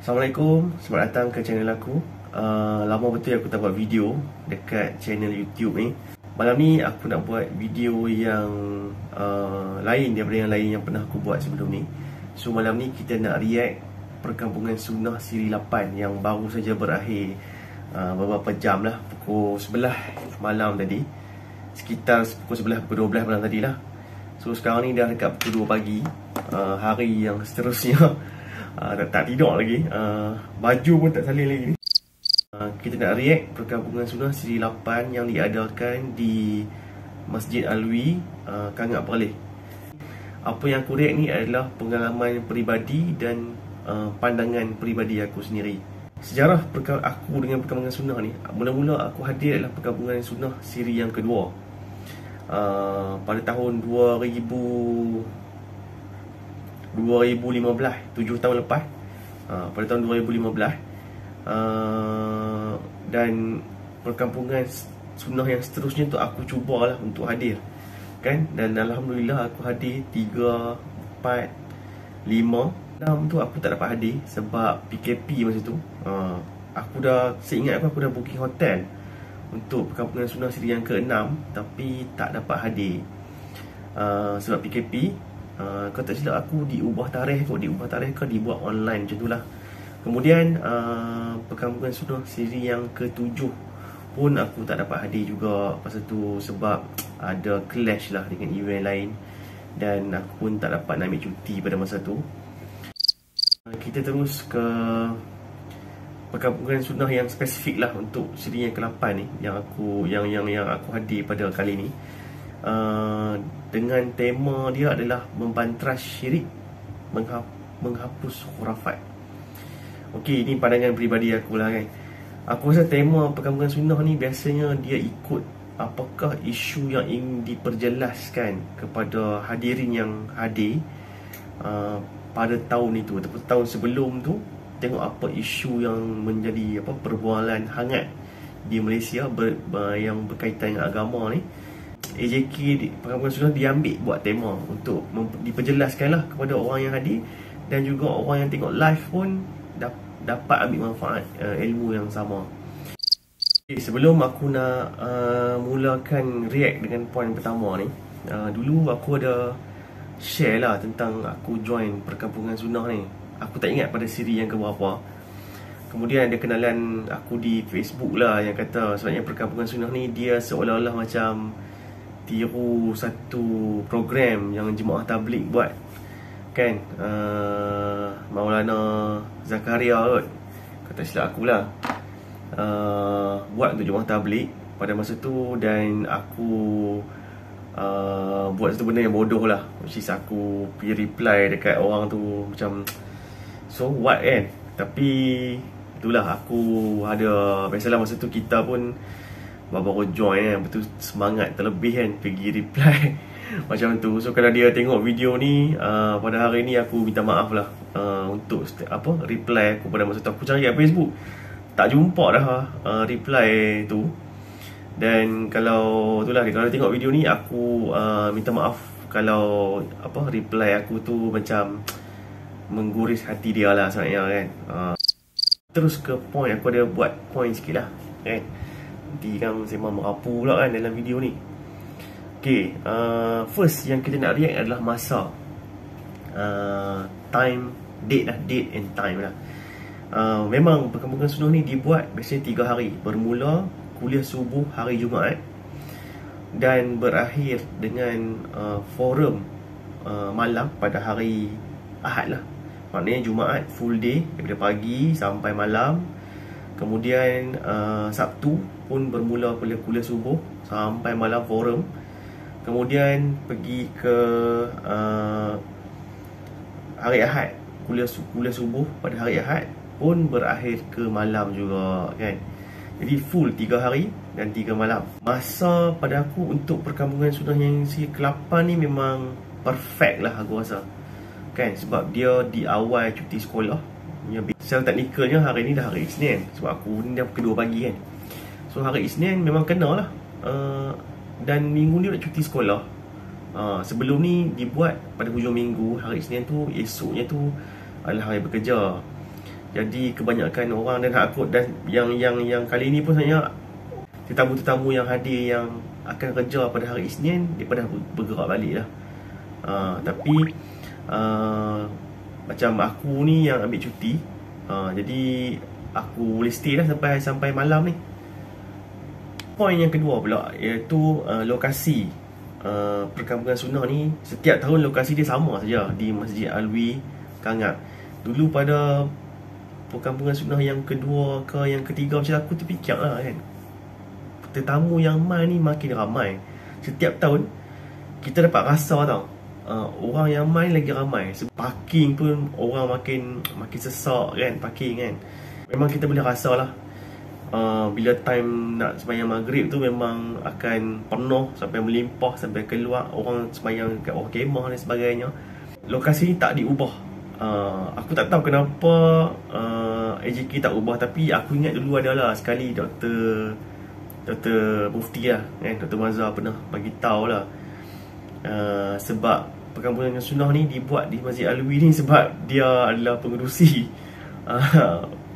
Assalamualaikum, selamat datang ke channel aku. Lama betul aku tak buat video dekat channel YouTube ni. Malam ni aku nak buat video yang lain daripada yang lain yang pernah aku buat sebelum ni. So malam ni kita nak react Perkampungan Sunnah siri 8 yang baru saja berakhir beberapa jam lah, pukul 11 malam tadi. Sekitar pukul 11, pukul 12 malam tadi lah. So sekarang ni dah dekat pukul 2 pagi, hari yang seterusnya. Tak tidur lagi, baju pun tak salin lagi ni. Kita nak react Perkampungan Sunnah siri 8 yang diadakan di Masjid Alwi, Kangap Perlis. Apa yang aku react ni adalah pengalaman peribadi dan pandangan peribadi aku sendiri. Sejarah aku dengan Perkampungan Sunnah ni, mula-mula aku hadir adalah Perkampungan Sunnah siri yang kedua, pada tahun 2015, 7 tahun lepas, pada tahun 2015. Dan Perkampungan Sunnah yang seterusnya tu aku cubalah untuk hadir, kan? Dan Alhamdulillah aku hadir 3, 4, 5, 6 tu aku tak dapat hadir sebab PKP masa tu. Seingat aku dah booking hotel untuk Perkampungan Sunnah siri yang ke-6, tapi tak dapat hadir sebab PKP. Kalau tak silap aku diubah tarikh ke dibuat online macam tu lah. Kemudian Perkampungan Sunnah siri yang ke-7 pun aku tak dapat hadir juga pasal tu, sebab ada clash lah dengan event lain, dan aku pun tak dapat nak ambil cuti pada masa tu. Kita terus ke Perkampungan Sunnah yang spesifik lah untuk siri yang ke-8 ni, yang aku hadir pada kali ni. Dengan tema dia adalah membantras syirik, menghapus khurafat. Okey, ini pandangan peribadi aku lah, kan. Aku rasa tema Perkampungan Sunnah ni biasanya dia ikut apakah isu yang ingin diperjelaskan kepada hadirin yang hadir pada tahun itu ataupun tahun sebelum tu. Tengok apa isu yang menjadi perbualan hangat di Malaysia yang berkaitan dengan agama ni. AJK Perkampungan Sunnah diambil buat tema untuk diperjelaskan lah kepada orang yang hadir, dan juga orang yang tengok live pun dapat ambil manfaat ilmu yang sama. Okay, sebelum aku nak mulakan react dengan poin pertama ni, dulu aku ada share lah tentang aku join Perkampungan Sunnah ni. Aku tak ingat pada siri yang keberapa. Kemudian ada kenalan aku di Facebook lah yang kata sebenarnya Perkampungan Sunnah ni dia seolah-olah macam tiru satu program yang Jemaah Tabligh buat, kan? Maulana Zakaria kot, kata silap aku lah, buat untuk Jemaah Tabligh pada masa tu. Dan aku buat satu benda yang bodoh lah, which is aku pergi reply dekat orang tu macam so what, kan? Tapi itulah, aku ada, biasalah masa tu kita pun baru join, kan, betul semangat terlebih, kan, pergi reply macam tu. So kalau dia tengok video ni pada hari ni, aku minta maaf lah untuk reply aku pada masa tu. Aku cari kat Facebook, tak jumpa dah reply tu. Dan kalau itulah, kalau dia tengok video ni, aku minta maaf kalau reply aku tu macam mengguris hati dia lah sebenarnya, kan. Terus ke point, aku ada buat point sikit lah, kan. Nanti kan sembang merapu pula, kan, dalam video ni. Okay, first yang kita nak react adalah masa, time, date and time lah. Memang Perkampungan Sunnah ni dibuat biasanya 3 hari, bermula kuliah subuh hari Jumaat dan berakhir dengan forum malam pada hari Ahad lah. Maknanya Jumaat full day daripada pagi sampai malam. Kemudian Sabtu pun bermula kuliah subuh sampai malam forum. Kemudian pergi ke hari Ahad, kuliah subuh pada hari Ahad pun berakhir ke malam juga, kan. Jadi full 3 hari dan 3 malam. Masa pada aku untuk Perkampungan Sunnah yang siri ke-8 ni memang perfect lah aku rasa, kan. Sebab dia di awal cuti sekolah. Secara teknikalnya hari ni dah hari Isnin, sebab aku ni dah kedua pagi, kan. So hari Isnin memang kena lah, dan minggu ni dah cuti sekolah. Sebelum ni dibuat pada hujung minggu, hari Isnin tu, esoknya tu adalah hari bekerja. Jadi kebanyakan orang dan aku dan yang kali ni pun sebenarnya tetamu-tetamu yang hadir yang akan kerja pada hari Isnin, dia dah bergerak balik dah. Tapi macam aku ni yang ambil cuti, jadi aku boleh stay dah sampai malam ni. Poin yang kedua pula, iaitu lokasi perkampungan sunnah ni. Setiap tahun lokasi dia sama saja di Masjid Alwi Kangak. Dulu pada perkampungan sunnah yang kedua ke yang ketiga macam aku terfikir lah kan, tetamu yang mai ni makin ramai. Setiap tahun kita dapat rasa tau, orang yang mai lagi ramai. Parking pun orang makin sesak kan, parking kan. Memang kita boleh rasa lah, bila time nak sembahyang maghrib tu memang akan penuh sampai melimpah, sampai keluar orang sembahyang kat bawah kemah dan sebagainya. Lokasi ni tak diubah. Aku tak tahu kenapa AJK tak ubah, tapi aku ingat dulu adalah sekali Dr. Mufti lah kan, Dr. Mazhar pernah bagi tahu lah, sebab perkampungan sunnah ni dibuat di Masjid Alwi ni sebab dia adalah pengerusi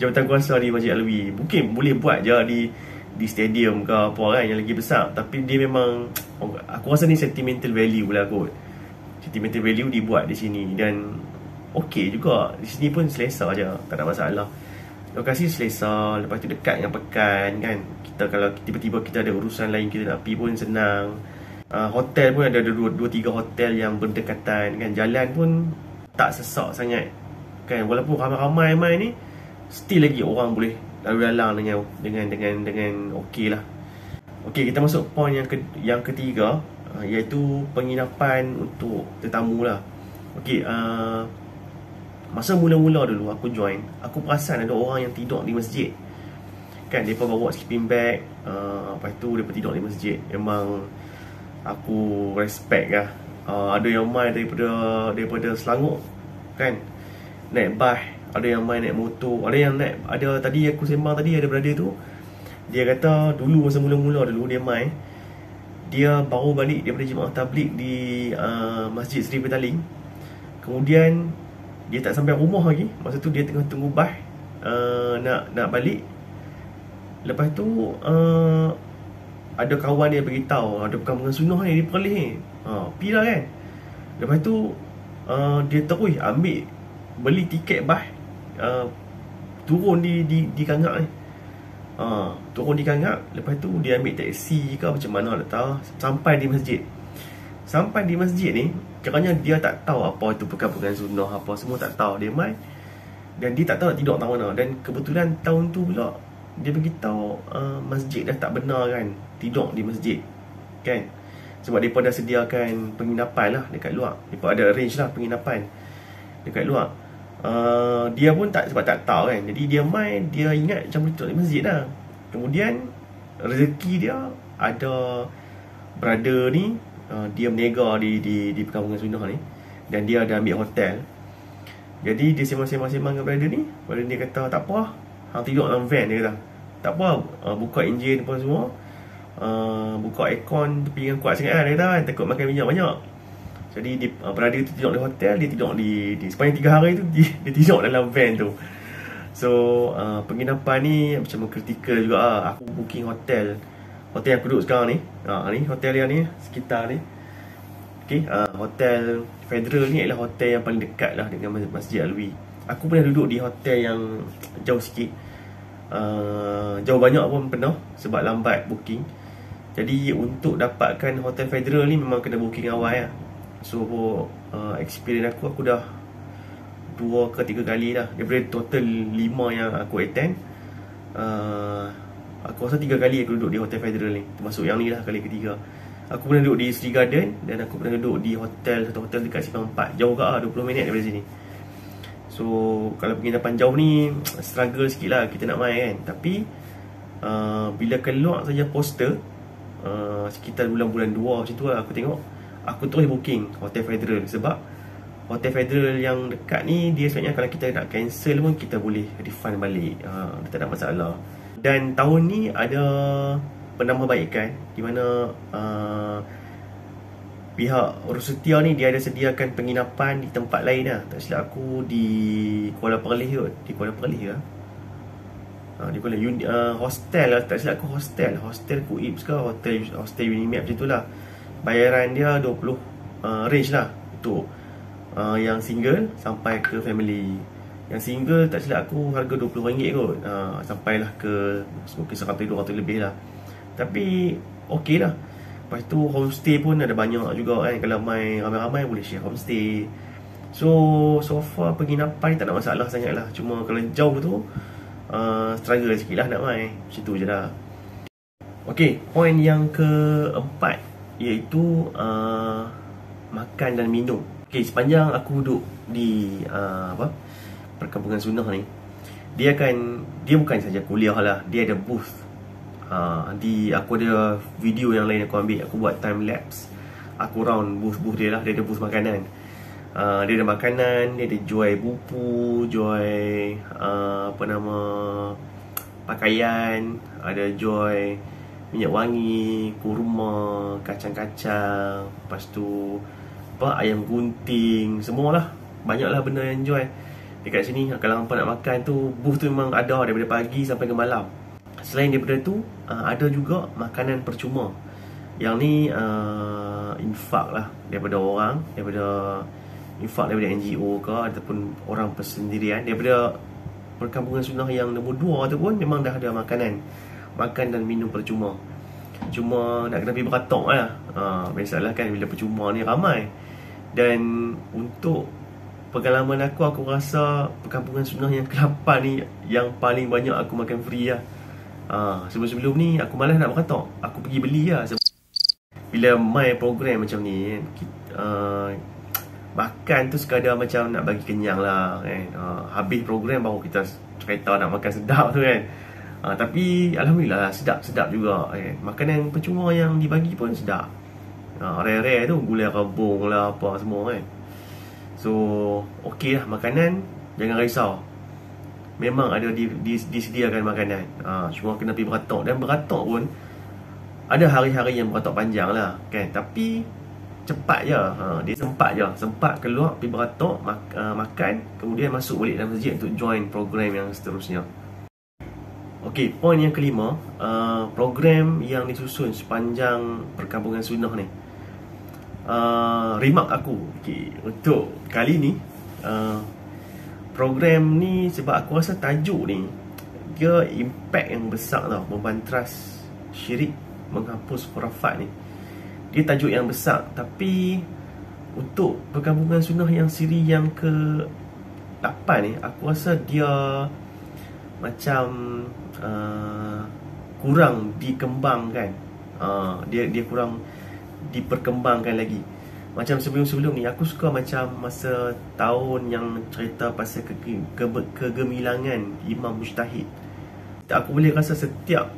jabatan kuasa di Masjid Alwi. Mungkin boleh buat je di stadium ke apa kan yang lagi besar, tapi dia memang, aku rasa ni sentimental value lah kot. Sentimental value dibuat di sini dan okey juga. Di sini pun selesa je, tak ada masalah. Lokasi selesa, lepas tu dekat dengan pekan kan. Kita kalau tiba-tiba kita ada urusan lain kita nak pergi pun senang. Hotel pun ada 2-3 hotel yang berdekatan kan. Jalan pun tak sesak sangat kan. Walaupun ramai-ramai mai ni, still lagi orang boleh lalu lalang dengan okey lah. Okey, kita masuk poin yang ketiga, iaitu penginapan untuk tetamu lah. Okey, masa mula-mula dulu aku join, aku perasan ada orang yang tidur di masjid kan. Mereka bawa sleeping bag, lepas tu mereka tidur di masjid. Memang aku respect lah. Ada yang main daripada Selangor kan, naik bas. Ada yang main naik motor. Ada tadi aku sembang tadi, ada brother tu, dia kata dulu masa mula-mula dulu dia main, dia baru balik daripada jemaah tabligh di Masjid Seri Petaling. Kemudian dia tak sampai rumah lagi. Masa tu dia tengah tunggu bas nak balik. Lepas tu ada kawan dia beritahu ada perkampungan sunnah ni di Perlis ni. Pergi lah kan. Lepas tu dia terus beli tiket bas, turun di Kangak ni. Turun di Kangak. Lepas tu dia ambil taksi ke macam mana tak tahu, sampai di masjid. Sampai di masjid ni, kiranya dia tak tahu apa itu perkampungan sunnah, apa semua tak tahu. Dia main dan dia tak tahu nak tidur tak mana. Dan kebetulan tahun tu pula dia beritahu masjid dah tak benar kan, tidur di masjid kan. Sebab mereka dah sediakan penginapan lah dekat luar. Mereka ada arrange lah penginapan dekat luar. Dia pun sebab tak tahu kan. Jadi dia main, dia ingat macam tidur di masjid lah. Kemudian rezeki dia ada brother ni, dia berniaga di perkampungan sunnah ni, dan dia ada ambil hotel. Jadi dia sembang-sembang dengan brother ni. Brother ni kata tak apa, hang tidur dalam van. Dia kata tak apa, buka enjin apa semua, buka aircon tepi yang kuat sangat lah. Dia kata takut makan minyak banyak. Jadi brother tu tidur di hotel. Dia tidur di sepanjang 3 hari tu dia tidur dalam van tu. So penginapan ni macam kritikal juga lah. Aku booking hotel yang aku duduk sekarang ni, ni hotel yang ni sekitar ni. Okay, hotel Federal ni adalah hotel yang paling dekat lah dengan Masjid Alwi. Aku pernah duduk di hotel yang jauh sikit, jauh banyak pun pernah sebab lambat booking. Jadi untuk dapatkan hotel Federal ni memang kena booking awal lah. So experience aku dah 2 ke 3 kali dah. Daripada total 5 yang aku attend, aku rasa 3 kali aku duduk di Hotel Federal ni, termasuk yang ni lah kali ketiga. Aku pernah duduk di Sri Garden, dan aku pernah duduk di satu hotel dekat Simpang 4. Jauh ke 20 minit daripada sini. So kalau penginapan jauh ni struggle sikit lah kita nak main kan. Tapi bila keluar saja poster, sekitar bulan-bulan 2 macam tu lah, aku tengok, aku terus booking Hotel Federal. Sebab Hotel Federal yang dekat ni, dia sebenarnya kalau kita nak cancel pun kita boleh refund balik, tak ada masalah. Dan tahun ni ada penambahbaikan di mana pihak Urus Setia ni dia ada sediakan penginapan di tempat lain lah. Tak silap aku di Kuala Perlis kot. Di Kuala Perlis lah. Di Kuala hostel lah, tak silap aku hostel Kuips ke hostel Unimap macam tu lah. Bayaran dia 20 range lah untuk yang single sampai ke family. Yang single tak silap aku harga RM20 kot. Sampailah ke mungkin 100-200 lebih lah. Tapi okey lah. Lepas tu homestay pun ada banyak juga kan. Kalau main ramai-ramai boleh share homestay. So far penginapan ni tak ada masalah sangat lah. Cuma kalau jauh tu struggle sikit lah nak main. Macam tu je lah. Okay, point yang keempat iaitu makan dan minum. Okay, sepanjang aku duduk di perkampungan sunnah ni, dia bukan saja kuliah lah. Dia ada booth. Aku ada video yang lain aku ambil. Aku buat time lapse. Aku round booth dia lah. Dia ada booth makanan. Dia ada makanan. Dia ada jual buku, jual pakaian. Ada jual minyak wangi, kurma, kacang-kacang. Lepas tu ayam gunting. Semualah. Banyaklah benda yang jual dekat sini. Kalau hampa nak makan tu, booth tu memang ada daripada pagi sampai ke malam. Selain daripada tu, ada juga makanan percuma. Yang ni infak lah daripada orang, infak daripada NGO ke ataupun orang persendirian. Daripada perkampungan sunnah yang nombor 2 tu pun memang dah ada makanan dan minum percuma. Cuma nak kena pergi beratok lah. Biasalah kan bila percuma ni ramai. Dan untuk pengalaman aku rasa perkampungan sunnah yang ke-8 ni yang paling banyak aku makan free lah. Sebelum ni aku malas nak beratok. Aku pergi beli lah. Bila main program macam ni makan tu sekadar macam nak bagi kenyang lah kan. Habis program baru kita cerita nak makan sedap tu kan. Tapi alhamdulillah sedap juga kan. Makanan percuma yang dibagi pun sedap. Rare-rare tu gulai rebung lah apa semua kan. So okey lah makanan. Jangan risau. Memang ada disediakan makanan. Cuma kena pergi beratok. Dan beratok pun ada hari-hari yang beratok panjang lah kan. Tapi cepat je. Dia sempat keluar pergi beratok, makan, kemudian masuk balik dalam masjid untuk join program yang seterusnya. Okey, poin yang kelima, program yang disusun sepanjang perkampungan sunnah ni. Remark aku untuk kali ni, program ni sebab aku rasa tajuk ni dia impact yang besar tau. Membantras syirik, menghapus khurafat ni. Dia tajuk yang besar. Tapi untuk perkampungan sunnah yang siri yang ke-8 ni, aku rasa dia macam kurang dikembangkan. Dia kurang diperkembangkan lagi. Macam sebelum-sebelum ni aku suka macam masa tahun yang cerita pasal kegemilangan Imam Mujtahid. Aku boleh rasa setiap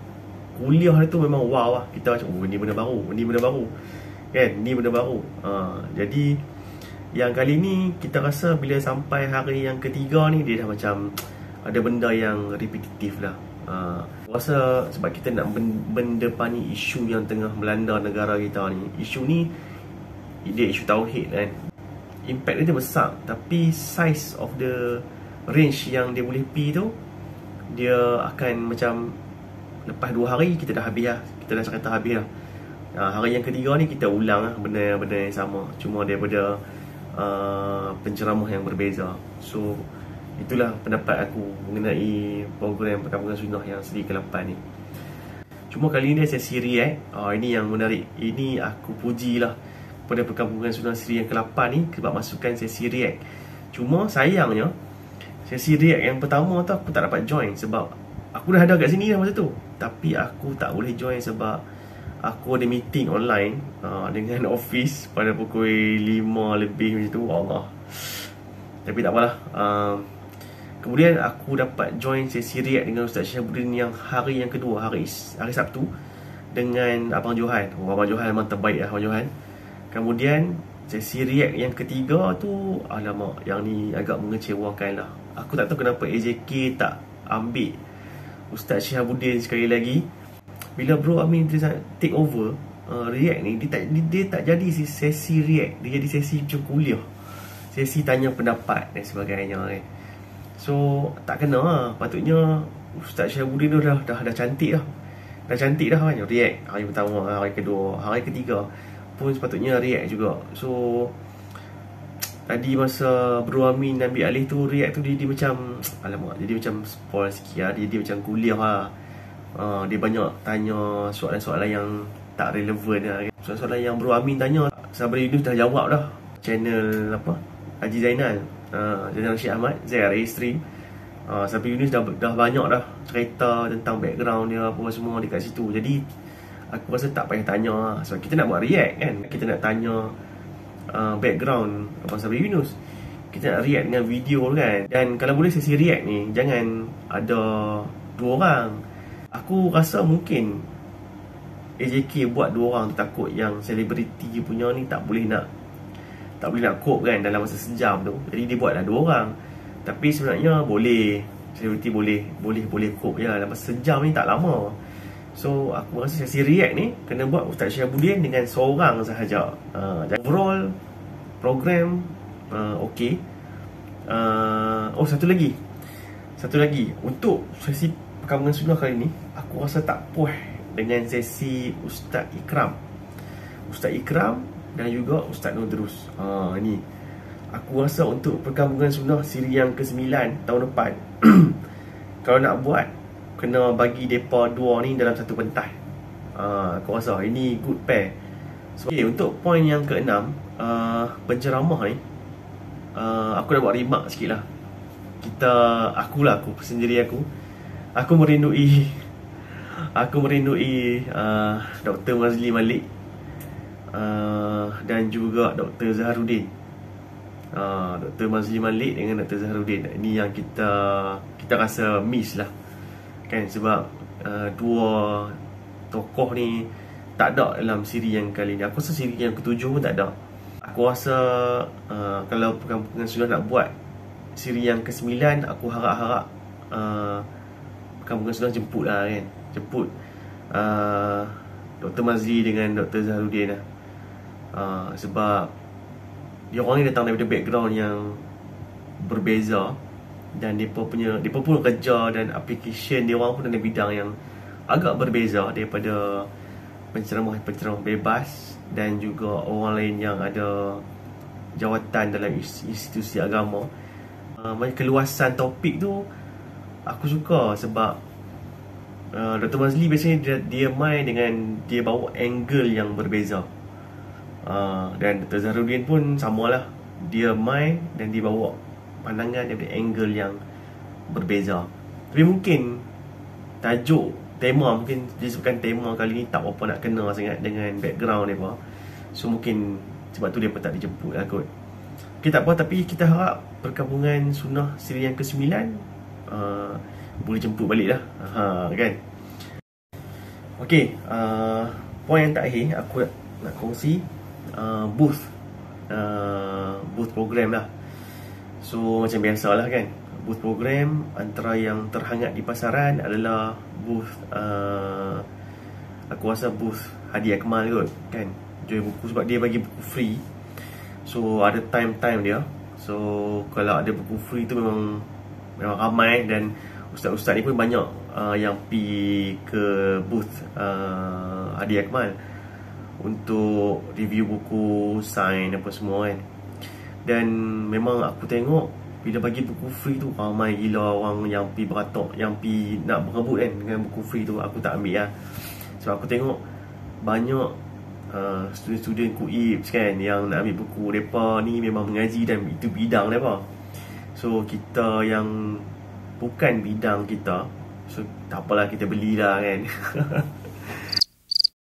kuliah itu memang wow lah. Kita macam ni benda baru kan, ni benda baru. Jadi yang kali ni kita rasa bila sampai hari yang ketiga ni, dia dah macam ada benda yang repetitif lah. Rasa sebab kita nak mendepani isu yang tengah melanda negara kita ni. Isu ni dia isu tauhid kan. Impact dia besar. Tapi size of the range yang dia boleh pergi tu, dia akan macam lepas 2 hari kita dah habis lah. Kita dah cerita habis lah. Hari yang ketiga ni kita ulang lah benda yang sama. Cuma daripada penceramah yang berbeza. So itulah pendapat aku mengenai program perkampungan sunnah yang seri ke-8 ni. Cuma kali ni sesi react. Ini yang menarik. Ini aku pujilah pada perkampungan sunnah seri yang ke-8 ni sebab masukkan sesi react. Cuma sayangnya sesi react yang pertama tu aku tak dapat join sebab aku dah ada kat sini dah masa tu. Tapi aku tak boleh join sebab aku ada meeting online dengan office pada pukul 5 lebih macam tu. Allah. Tapi tak apalah. Kemudian aku dapat join sesi react dengan Ustaz Syahabuddin yang hari yang kedua, hari Sabtu, dengan Abang Johan. Abang Johan memang terbaik lah, Abang Johan. Kemudian sesi react yang ketiga tu, alamak, yang ni agak mengecewakan lah. Aku tak tahu kenapa AJK tak ambil Ustaz Syahabuddin sekali lagi. Bila Bro Amin take over, React ni dia tak jadi sesi react, dia jadi sesi macam kuliah, sesi tanya pendapat dan sebagainya kan. So tak kena lah. Patutnya Ustaz Syahabuddin tu dah cantik dah. Dah cantik dah kan react hari pertama, hari kedua, hari ketiga pun sepatutnya react juga. So tadi masa Bro Amin ambil alih tu, react tu dia macam alamak, dia macam spoil sikit lah. Dia macam kuliah lah. Dia banyak tanya soalan-soalan yang tak relevan lah. Soalan-soalan yang Bro Amin tanya, Sabri Yunus dah jawab dah. Channel apa, Haji Zainal, Zainal Syed Ahmad, ZRA Stream. Sabri Yunus dah banyak dah cerita tentang background dia apa semua dekat situ. Jadi aku rasa tak payah tanya lah. Sebab kita nak buat react kan, kita nak tanya background Abang Sabri Yunus, kita nak react dengan video kan. Dan kalau boleh sesi react ni jangan ada 2 orang. Aku rasa mungkin AJK buat 2 orang tu takut yang selebriti punya ni tak boleh nak cope kan dalam masa sejam tu. Jadi dia buatlah 2 orang. Tapi sebenarnya boleh, selebriti boleh cope je dalam masa sejam ni, tak lama. So aku rasa sesi react ni kena buat Ustaz Syahabuddin dengan seorang sahaja. Overall program okey. Satu lagi untuk sesi perkabungan sunnah kali ni, aku rasa tak puas dengan sesi Ustaz Ikram dan juga Ustaz Nurdrus. Ni aku rasa untuk perkabungan sunnah siri yang ke-9 tahun depan kalau nak buat, kena bagi depa 2 ni dalam satu pentas. Aku rasa ini good pair. So, untuk poin yang ke-6, penceramah ni, aku nak buat remark sikit lah. Aku sendiri aku merindui Dr. Mazli Malik dan juga Dr. Zaharuddin. Dr. Mazli Malik dengan Dr. Zaharuddin, ini yang kita rasa miss lah kan. Sebab 2 tokoh ni tak ada dalam siri yang kali ni. Aku rasa siri yang ke-7 pun tak ada. Aku rasa kalau perkabungan sudah nak buat siri yang ke-9, aku harap perkabungan sudah jemput lah kan. Jemput Dr. Mazli dengan Dr. Zaharuddin lah. Sebab dia orang ni datang daripada background yang berbeza, dan mereka pun kerja dan application dia orang pun dalam bidang yang agak berbeza daripada penceramah bebas dan juga orang lain yang ada jawatan dalam institusi agama. Keluasan topik tu aku suka sebab Dr. Mazli biasanya dia main dengan, dia bawa angle yang berbeza. Dan Dr. Zaharuddin pun samalah, dia main dan dia bawa pandangan daripada angle yang berbeza. Tapi mungkin tema mungkin disebabkan tema kali ni tak apa nak kena sangat dengan background mereka. So mungkin sebab tu mereka tak dijemput lah kot. Okay, tak apa, tapi kita harap perkabungan sunnah siri yang ke-9 boleh jemput balik lah kan. Okay, poin yang terakhir aku nak kongsi booth program lah. So macam biasalah kan, booth program antara yang terhangat di pasaran adalah booth aku rasa booth Hadi Akmal kot kan. Jual buku sebab dia bagi buku free. So ada time dia. So kalau ada buku free tu memang ramai, dan ustaz-ustaz ni pun banyak yang pergi ke booth Hadi Akmal untuk review buku, sign apa semua kan. Dan memang aku tengok bila bagi buku free tu ramai gila orang yang pergi beratok, yang pergi nak berebut kan dengan buku free tu. Aku tak ambil lah. Sebab aku tengok banyak student-student KUIPS kan yang nak ambil buku. Mereka ni memang mengaji dan itu bidang mereka. So kita yang bukan bidang kita, so tak apalah, kita belilah kan.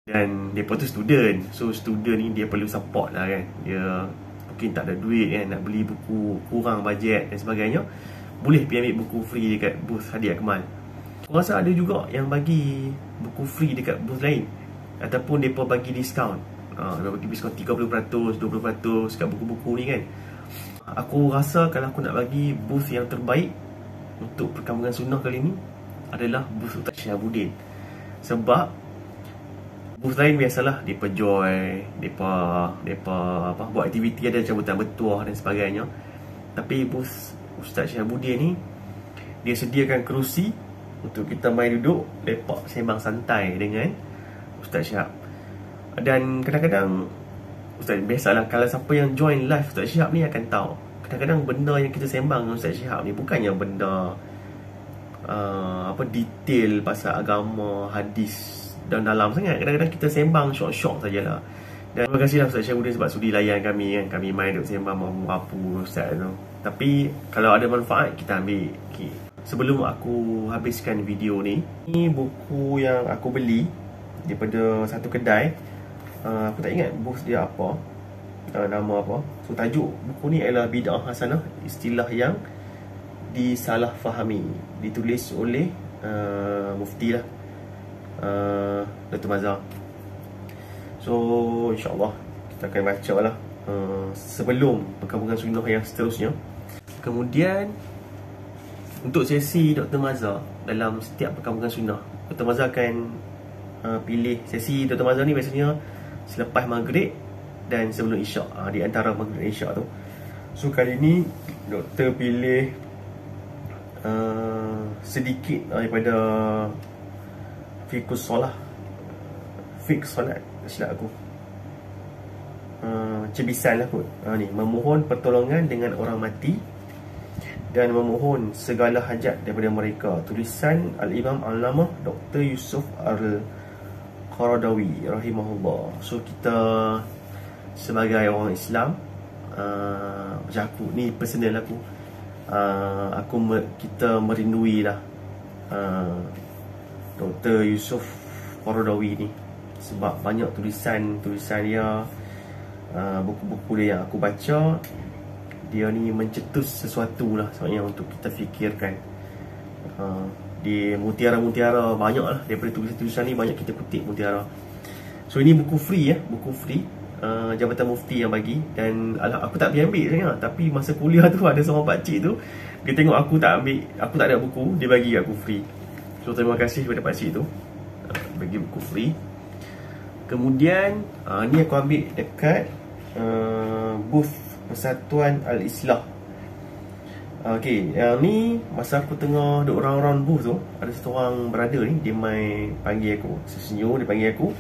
Dan mereka tu student. So student ni dia perlu support lah kan. Dia mungkin tak ada duit kan nak beli buku, kurang bajet dan sebagainya, boleh pergi ambil buku free dekat booth Hadi Akmal. Aku rasa ada juga yang bagi buku free dekat booth lain, ataupun mereka bagi diskaun. Mereka bagi diskaun 30%, 20% dekat buku-buku ni kan. Aku rasa kalau aku nak bagi booth yang terbaik untuk perkabungan sunnah kali ni adalah booth Ustaz Syahabuddin. Sebab Booth lain biasalah, depa joy, depa apa buat aktiviti, ada cabutan bertuah dan sebagainya. Tapi booth Ustaz Syihabuddin ni, dia sediakan kerusi untuk kita main duduk lepak sembang santai dengan Ustaz Syihab. Dan kadang-kadang Ustaz, biasalah kalau siapa yang join live Ustaz Syihab ni akan tahu, kadang-kadang benda yang kita sembang dengan Ustaz Syihab ni bukannya benda detail pasal agama, hadis dan dalam sangat. Kadang-kadang kita sembang syok-syok sajalah. Dan terima kasihlah Ustaz Syihabuddin sebab sudi layan kami kan. Kami main duk sembang apa Ustaz tu. Tapi kalau ada manfaat kita ambil. Okay. Sebelum aku habiskan video ni, ni buku yang aku beli daripada satu kedai. Aku tak ingat booth dia apa, nama apa. So tajuk buku ni adalah Bid'ah Hasanah, istilah yang disalahfahami. Ditulis oleh mufti lah, Dr. Mazhar. So insyaAllah kita akan baca lah sebelum perkampungan sunnah yang seterusnya. Kemudian untuk sesi Dr. Mazhar dalam setiap perkampungan sunnah, Dr. Mazhar akan pilih sesi Dr. Mazhar ni biasanya selepas maghrib dan sebelum isyak, di antara maghrib dan isyak tu. So kali ni Doktor pilih sedikit daripada fiqh solat, silap aku, cebisan lah kot. Ni memohon pertolongan dengan orang mati dan memohon segala hajat daripada mereka. Tulisan Al-Imam Al-Allamah Dr. Yusuf Al-Qaradawi rahimahullah. So kita sebagai orang Islam, macam aku ni personal aku, kita merindui lah Dr. Yusuf Qaradawi ni, sebab banyak tulisan dia, buku-buku dia yang aku baca, dia ni mencetus sesuatu lah sebenarnya untuk kita fikirkan. Di mutiara-mutiara banyak lah daripada tulisan-tulisan ni, banyak kita kutip mutiara. So ini buku free ya, buku free, Jabatan Mufti yang bagi. Dan aku tak pergi ambil sebenarnya, tapi masa kuliah tu ada seorang pakcik tu, dia tengok aku tak ambil, aku tak ada buku, dia bagi aku free. So terima kasih kepada pakcik tu, bagi buku free. Kemudian ni aku ambil dekat booth Persatuan Al-Islah. Okay, yang ni masa aku tengah duduk round-round booth tu, ada satu orang berada ni, dia main panggil aku, sesenyum, dia panggil aku,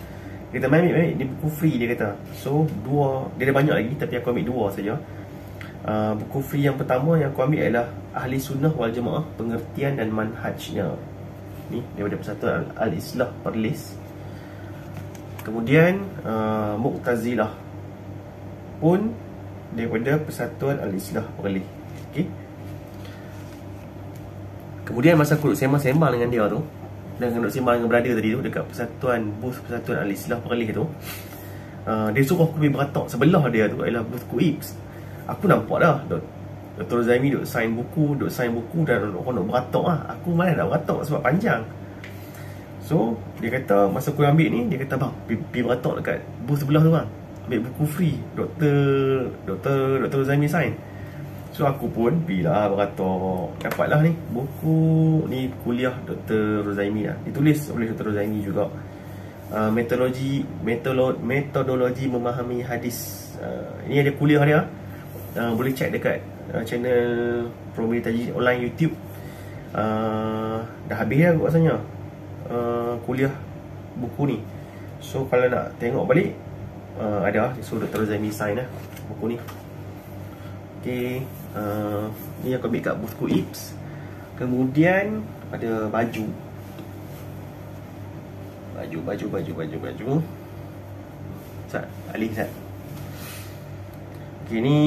dia kata, main, ni buku free dia kata. So dua, dia ada banyak lagi tapi aku ambil dua saja. Buku free yang pertama yang aku ambil adalah Ahli Sunnah wal Jamaah, Pengertian dan Manhajnya. Ni daripada Persatuan Al-Islah Perlis. Kemudian Mu'tazilah pun daripada Persatuan Al-Islah Perlis. Okay. Kemudian masa aku duduk sembang-sembang dengan dia tu, dan duduk sembang dengan brother tadi tu dekat booth Persatuan Al-Islah Perlis tu, dia suruh aku pergi beratok. Sebelah dia tu adalah booth Kuips. Aku nampak dah Dr. Zaimi duk sign buku dan orang duk beratok lah. Aku malas nak beratok sebab panjang. So dia kata masa aku ambil ni, dia kata bang, pergi beratok dekat booth sebelah tu bang, ambil buku free Dr. Zaimi sign. So aku pun pergilah beratok, dapatlah ni buku ni, kuliah Dr. Rozaimi lah, ditulis oleh Dr. Rozaimi juga. Metodologi memahami hadis. Ini ada kuliah dia, boleh check dekat channel Promil Taji online YouTube. Dah habis dah rasanya kuliah buku ni. So kalau nak tengok balik, ada, so Dr. Rozaimi sign lah buku ni. Okay, ni aku ambil kat booth Kuips. Kemudian ada baju. Sat, alih Sat. Okay, ni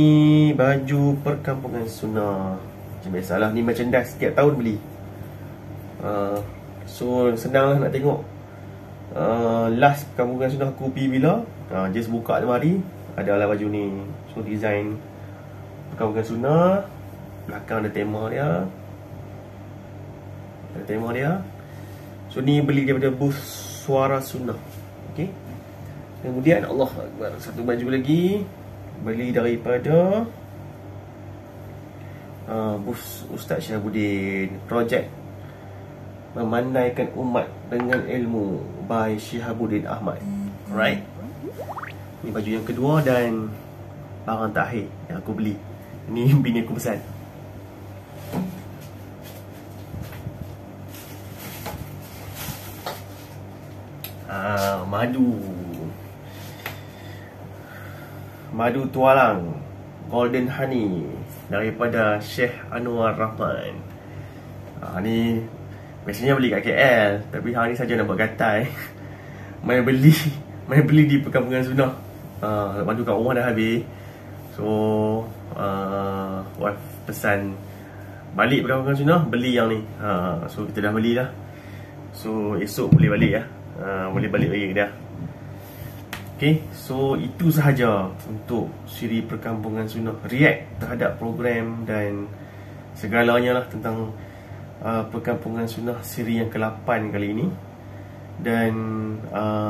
baju perkampungan sunnah. Macam biasalah, ni merchandise setiap tahun beli. So senang lah nak tengok last perkampungan sunnah aku pergi bila. Just buka lemari, adalah baju ni. So design perkampungan sunnah, belakang ada tema dia. So ni beli daripada booth Suara Sunnah. Okay. Kemudian Allah Akbar, satu baju lagi beli daripada booth Ustaz Syihabuddin, projek Memandaikan Umat dengan Ilmu by Syihabuddin Ahmad. Alright, ni baju yang kedua dan barang terakhir yang aku beli. Ni bini aku pesan. Madu tualang Golden Honey daripada Sheikh Anwar Rahman. Ni biasanya beli kat KL, tapi hari ni saja nak buat gatal. Main beli di perkampungan Sunnah. Madu kat rumah dah habis. So wife pesan balik perkampungan Sunnah, beli yang ni. So kita dah beli dah. So esok boleh balik ya. Boleh balik lagi dah. Okay, so itu sahaja untuk siri Perkampungan Sunnah, react terhadap program dan segalanya lah tentang Perkampungan Sunnah siri yang ke-8 kali ini. Dan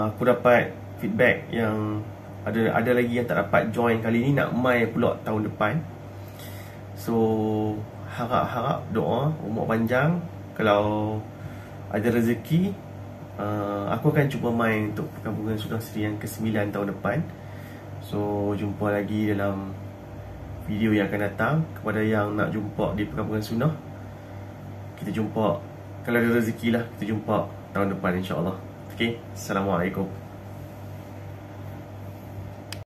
aku dapat feedback yang ada lagi yang tak dapat join kali ini, nak mai pula tahun depan. So harap doa umur panjang. Kalau ada rezeki, aku akan cuba main untuk Perkampungan Sunnah siri yang ke-9 tahun depan. So jumpa lagi dalam video yang akan datang. Kepada yang nak jumpa di Perkampungan Sunnah, kita jumpa, kalau ada rezeki lah, kita jumpa tahun depan insyaAllah. Okay, Assalamualaikum.